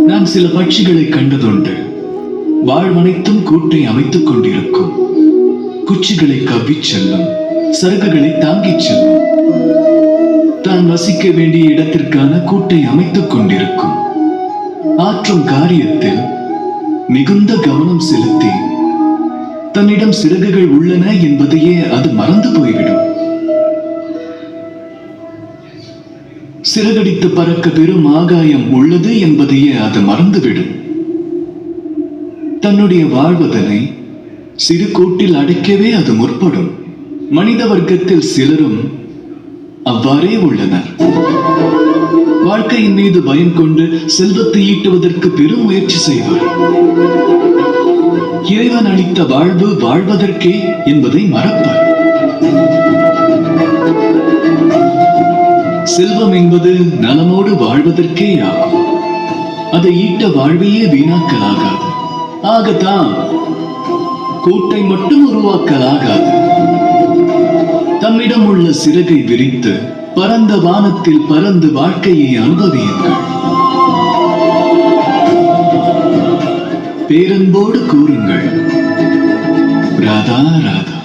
நான் சில பட்சிகளை கண்டதுண்டு. வாழ்வனைத்தும் கூட்டை அமைத்துக் கொண்டிருக்கும். குச்சிகளை கவ்விச் செல்லும், சரகுகளை தாங்கிச் செல்லும். தான் வசிக்க வேண்டிய இடத்திற்கான கூட்டை அமைத்துக் கொண்டிருக்கும். ஆற்றும் காரியத்தில் மிகுந்த கவனம் செலுத்தி தன்னிடம் சிறகுகள் உள்ளன என்பதையே அது மறந்து போய்விடும். சிறகடித்து பறக்க பெரும் ஆகாயம் உள்ளது என்பதையே அது மறந்துவிடும். தன்னுடைய வாழ்வதனை சிறு கூட்டில் அடைக்கவே அது முற்படும். மனித வர்க்கத்தில் சிலரும் அவ்வாறே உள்ளனர். வாழ்க்கையின் மீது பயம் கொண்டு செல்வத்தை ஈட்டுவதற்கு பெரும் முயற்சி செய்வார். இறைவன் அளித்த வாழ்வு வாழ்வதற்கே என்பதை மறப்பார். செல்வம் என்பது நலமோடு வாழ்வதற்கே ஆகும். அதை ஈட்ட வாழ்வையே வீணாக்கலாகாது. ஆகத்தான் கூட்டை மட்டும் உருவாக்கலாகாது. தம்மிடம் உள்ள சிறகை விரித்து பரந்த வானத்தில் பறந்து வாழ்க்கையை அனுபவியுங்கள். பேரன்போடு கூறுங்கள், ராதா ராதா.